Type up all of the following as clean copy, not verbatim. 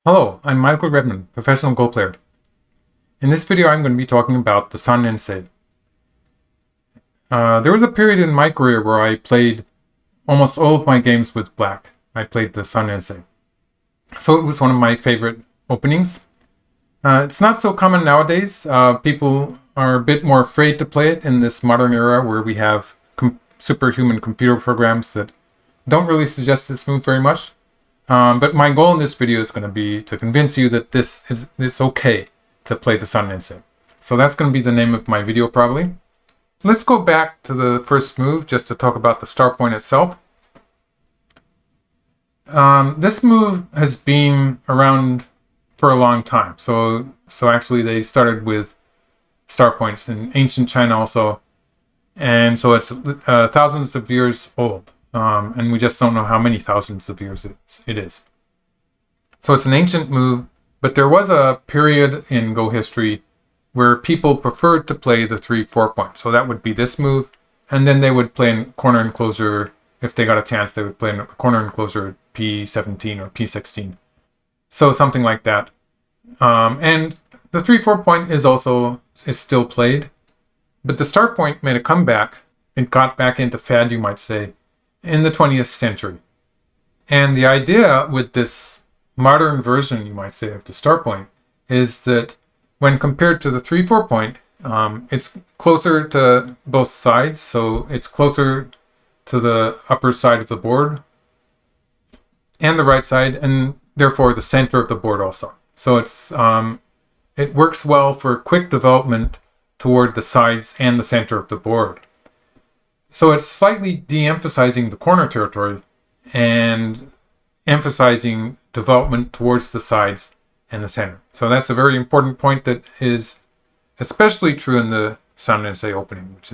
Hello, I'm Michael Redmond, professional Go player. In this video I'm going to be talking about the Sanrensei. There was a period in my career where I played almost all of my games with black. I played the Sanrensei. So it was one of my favorite openings. It's not so common nowadays. People are a bit more afraid to play it in this modern era where we have superhuman computer programs that don't really suggest this move very much. But my goal in this video is going to be to convince you that it's okay to play the Sanrensei. So that's going to be the name of my video probably. Let's go back to the first move just to talk about the start point itself. This move has been around for a long time. So actually they started with start points in ancient China also. And so it's thousands of years old. And we just don't know how many thousands of years it is. So it's an ancient move, but there was a period in Go history where people preferred to play the 3-4 point. So that would be this move, and then they would play in corner enclosure. If they got a chance, they would play in a corner enclosure P17 or P16. So something like that. And the 3-4 point is still played, but the start point made a comeback. It got back into fad, you might say, in the 20th century. And the idea with this modern version, you might say, of the start point is that when compared to the 3-4 point, it's closer to both sides. So it's closer to the upper side of the board and the right side, and therefore the center of the board also. So it works well for quick development toward the sides and the center of the board. So it's slightly de-emphasizing the corner territory and emphasizing development towards the sides and the center. So that's a very important point that is especially true in the Sanrensei opening, which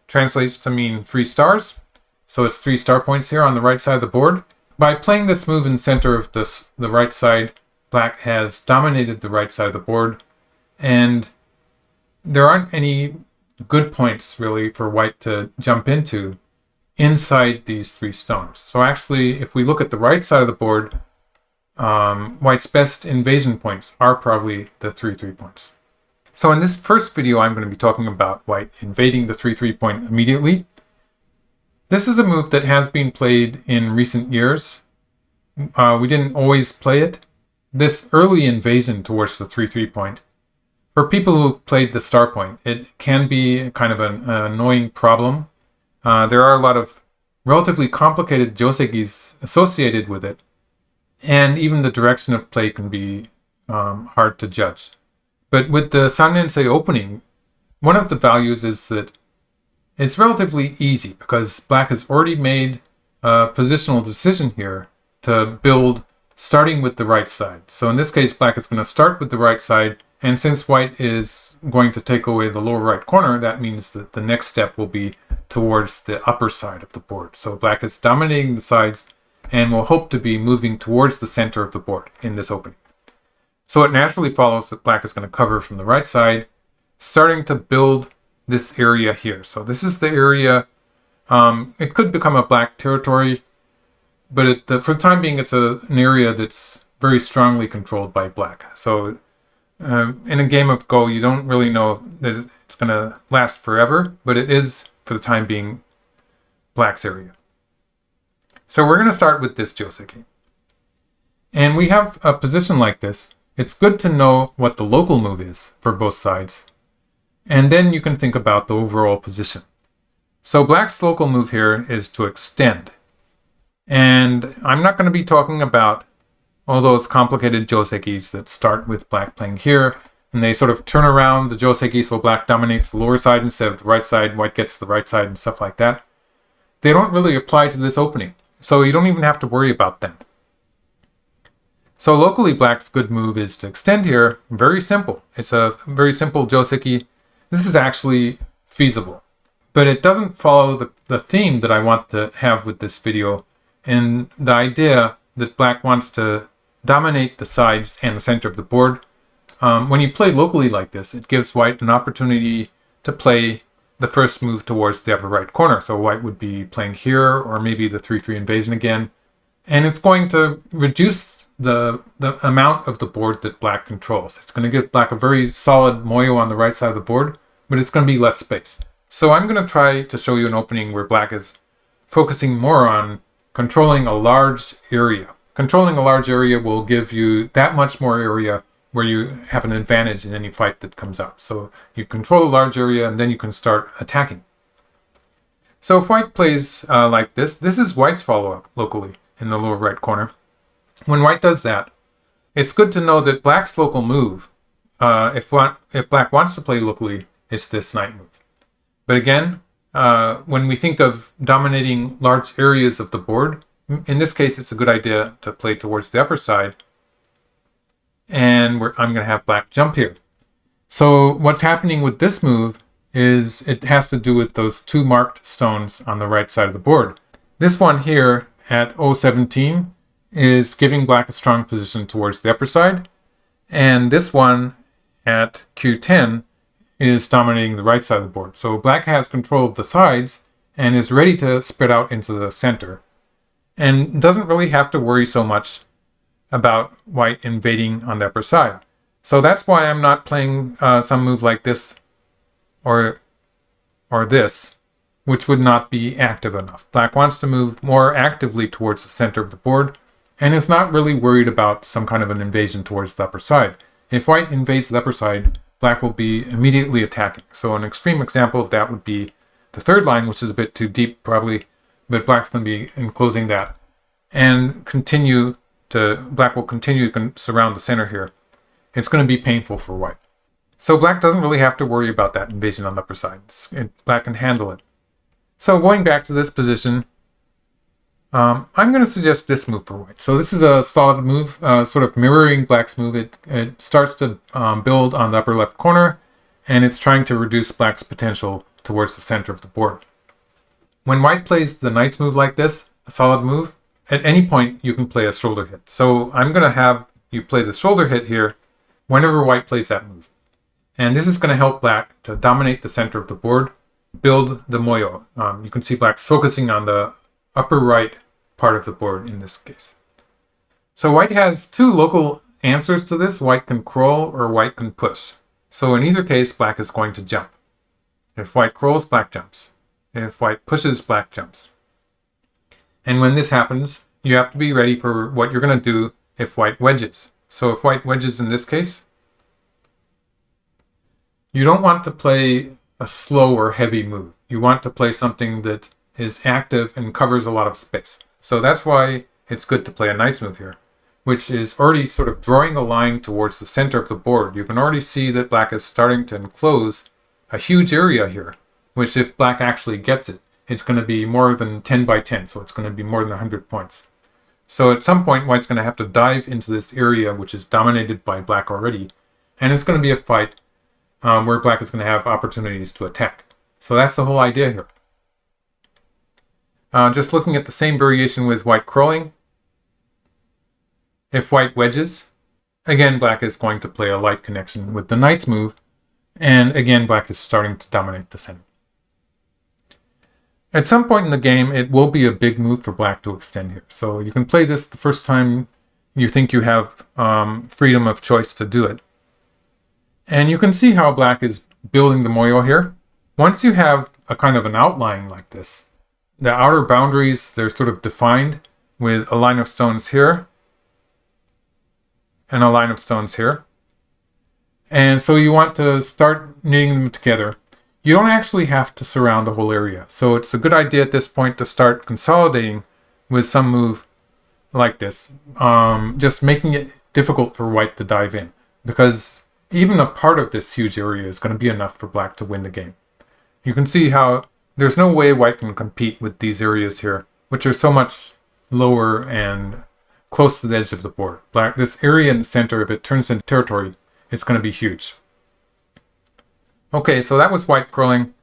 translates to mean 3 stars. So it's 3 star points here on the right side of the board. By playing this move in the center of the right side, black has dominated the right side of the board, and there aren't any good points really for white to jump into inside these 3 stones. So actually, if we look at the right side of the board, white's best invasion points are probably the 3-3 points. So in this first video, I'm going to be talking about white invading the 3-3 point immediately. This is a move that has been played in recent years. We didn't always play it. This early invasion towards the 3-3 point, for people who've played the star point, it can be kind of an annoying problem. There are a lot of relatively complicated Josekis associated with it, and even the direction of play can be hard to judge. But with the Sanrensei opening, one of the values is that it's relatively easy because black has already made a positional decision here to build starting with the right side. So in this case, black is going to start with the right side, and since white is going to take away the lower right corner, that means that the next step will be towards the upper side of the board. So black is dominating the sides and will hope to be moving towards the center of the board in this opening. So it naturally follows that black is going to cover from the right side, starting to build this area here. So this is the area. It could become a black territory, but for the time being, it's an area that's very strongly controlled by black. So in a game of Go, you don't really know that it's going to last forever, but it is, for the time being, black's area. So we're going to start with this Joseki. And we have a position like this. It's good to know what the local move is for both sides. And then you can think about the overall position. So black's local move here is to extend. And I'm not going to be talking about all those complicated Josekis that start with black playing here, and they sort of turn around the Joseki so black dominates the lower side instead of the right side, white gets the right side and stuff like that. They don't really apply to this opening, so you don't even have to worry about them. So locally, black's good move is to extend here. Very simple. It's a very simple Joseki. This is actually feasible, but it doesn't follow the theme that I want to have with this video, and the idea that black wants to dominate the sides and the center of the board. When you play locally like this, it gives white an opportunity to play the first move towards the upper right corner. So white would be playing here, or maybe the 3-3 invasion again. And it's going to reduce the amount of the board that black controls. It's going to give black a very solid moyo on the right side of the board, but it's going to be less space. So I'm going to try to show you an opening where black is focusing more on controlling a large area. Controlling a large area will give you that much more area where you have an advantage in any fight that comes up. So you control a large area and then you can start attacking. So if white plays like this is white's follow-up locally in the lower right corner. When white does that, it's good to know that black's local move, if black wants to play locally, is this knight move. But again, when we think of dominating large areas of the board, in this case, it's a good idea to play towards the upper side. And I'm going to have black jump here. So what's happening with this move is it has to do with those two marked stones on the right side of the board. This one here at O17 is giving black a strong position towards the upper side. And this one at Q10 is dominating the right side of the board. So black has control of the sides and is ready to spread out into the center. And doesn't really have to worry so much about white invading on the upper side. So that's why I'm not playing some move like this or this, which would not be active enough. Black wants to move more actively towards the center of the board and is not really worried about some kind of an invasion towards the upper side. If white invades the upper side, black will be immediately attacking. So an extreme example of that would be the third line, which is a bit too deep probably, but black's going to be enclosing that and black will continue to surround the center here. It's going to be painful for white. So black doesn't really have to worry about that invasion on the upper side. Black can handle it. So going back to this position, I'm going to suggest this move for white. So this is a solid move, sort of mirroring black's move. It starts to build on the upper left corner, and it's trying to reduce black's potential towards the center of the board. When white plays the knight's move like this, a solid move, at any point you can play a shoulder hit. So I'm going to have you play the shoulder hit here whenever white plays that move. And this is going to help black to dominate the center of the board, build the moyo. You can see black's focusing on the upper right part of the board in this case. So white has two local answers to this. White can crawl or white can push. So in either case, black is going to jump. If white crawls, black jumps. If white pushes, black jumps. And when this happens, you have to be ready for what you're going to do if white wedges. So if white wedges in this case, you don't want to play a slow or heavy move. You want to play something that is active and covers a lot of space. So that's why it's good to play a knight's move here, which is already sort of drawing a line towards the center of the board. You can already see that black is starting to enclose a huge area here, which if black actually gets it, it's going to be more than 10 by 10, so it's going to be more than 100 points. So at some point, white's going to have to dive into this area, which is dominated by black already, and it's going to be a fight where black is going to have opportunities to attack. So that's the whole idea here. Just looking at the same variation with white crawling. If white wedges, again, black is going to play a light connection with the knight's move, and again, black is starting to dominate the center. At some point in the game, it will be a big move for black to extend here. So you can play this the first time you think you have freedom of choice to do it. And you can see how black is building the moyo here. Once you have a kind of an outline like this, the outer boundaries, they're sort of defined with a line of stones here and a line of stones here. And so you want to start knitting them together. You don't actually have to surround the whole area. So it's a good idea at this point to start consolidating with some move like this. Just making it difficult for white to dive in. Because even a part of this huge area is going to be enough for black to win the game. You can see how there's no way white can compete with these areas here, which are so much lower and close to the edge of the board. This area in the center, if it turns into territory, it's going to be huge. Okay, so that was white crawling.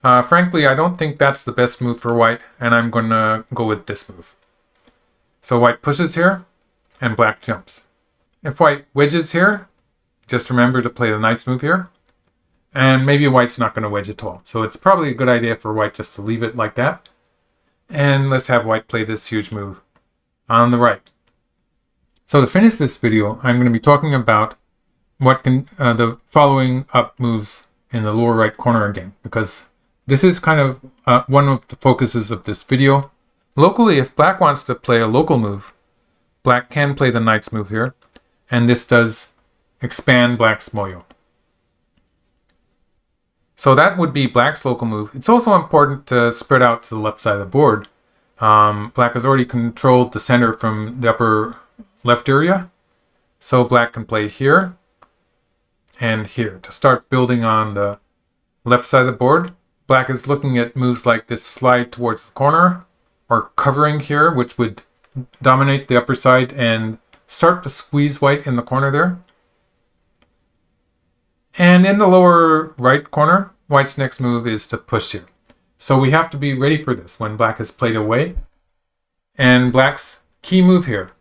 Frankly, I don't think that's the best move for white, and I'm going to go with this move. So white pushes here, and black jumps. If white wedges here, just remember to play the knight's move here. And maybe white's not going to wedge at all. So it's probably a good idea for white just to leave it like that. And let's have white play this huge move on the right. So to finish this video, I'm going to be talking about what can the following up moves in the lower right corner again, because this is kind of one of the focuses of this video. Locally, if black wants to play a local move, black can play the knight's move here, and this does expand black's moyo. So that would be black's local move. It's also important to spread out to the left side of the board. Black has already controlled the center from the upper left area, so black can play here and here to start building on the left side of the board. Black is looking at moves like this slide towards the corner or covering here, which would dominate the upper side and start to squeeze white in the corner there. And in the lower right corner, white's next move is to push here. So we have to be ready for this when black has played away. And black's key move here,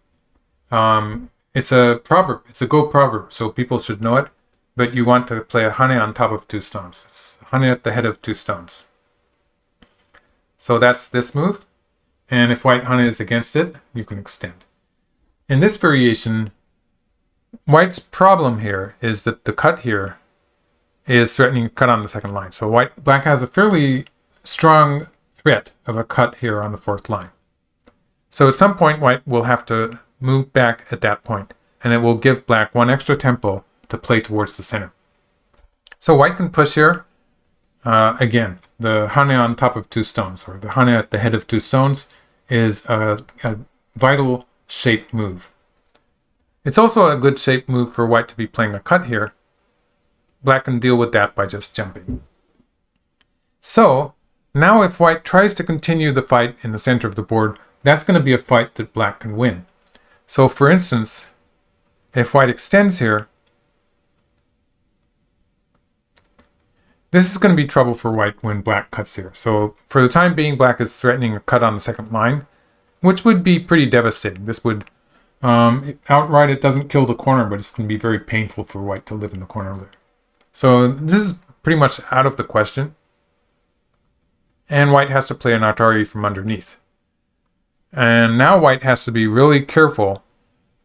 it's a proverb, it's a Go proverb, so people should know it. But you want to play a hane on top of two stones. It's hane at the head of two stones. So that's this move. And if white hane is against it, you can extend. In this variation, white's problem here is that the cut here is threatening a cut on the second line. So black has a fairly strong threat of a cut here on the fourth line. So at some point, white will have to move back at that point, and it will give black one extra tempo to play towards the center. So white can push here. Again, the hane on top of two stones, or the hane at the head of two stones, is a vital shape move. It's also a good shape move for white to be playing a cut here. Black can deal with that by just jumping. So now if white tries to continue the fight in the center of the board, that's going to be a fight that black can win. So for instance, if white extends here, this is going to be trouble for white when black cuts here. So for the time being, black is threatening a cut on the second line, which would be pretty devastating. This would, outright it doesn't kill the corner, but it's going to be very painful for white to live in the corner there. So this is pretty much out of the question. And white has to play an atari from underneath. And now white has to be really careful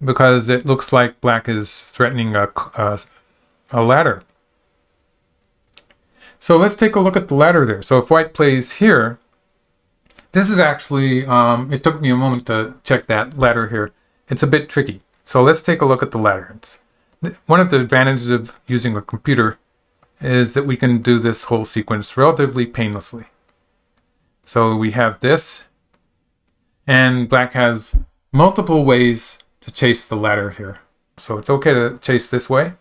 because it looks like black is threatening a ladder. So let's take a look at the ladder there. So if white plays here, this is actually, it took me a moment to check that ladder here. It's a bit tricky. So let's take a look at the ladder. One of the advantages of using a computer is that we can do this whole sequence relatively painlessly. So we have this, and black has multiple ways to chase the ladder here. So it's okay to chase this way.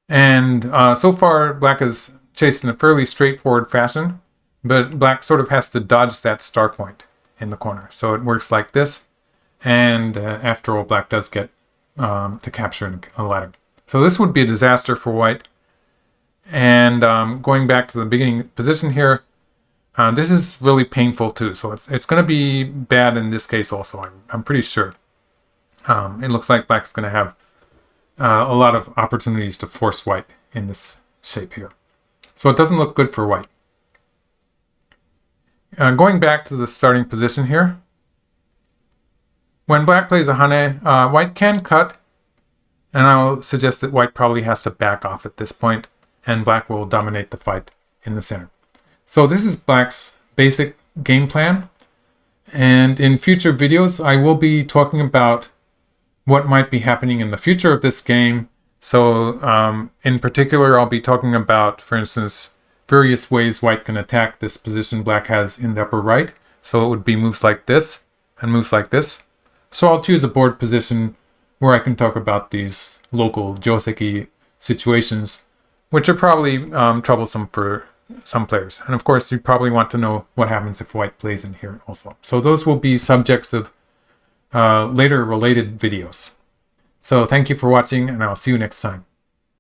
And so far, black has chased in a fairly straightforward fashion, but black sort of has to dodge that star point in the corner. So it works like this, and after all, black does get to capture a ladder. So this would be a disaster for white. And going back to the beginning position here, this is really painful too. So it's going to be bad in this case also, I'm pretty sure. It looks like black is going to have a lot of opportunities to force white in this shape here. So it doesn't look good for white. Going back to the starting position here, when black plays a hane, white can cut, and I'll suggest that white probably has to back off at this point, and black will dominate the fight in the center. So this is black's basic game plan, and in future videos I will be talking about what might be happening in the future of this game. So in particular, I'll be talking about, for instance, various ways white can attack this position black has in the upper right. So it would be moves like this and moves like this. So I'll choose a board position where I can talk about these local Joseki situations, which are probably troublesome for some players. And of course, you probably want to know what happens if white plays in here also. So those will be subjects of later related videos. So thank you for watching, and I'll see you next time.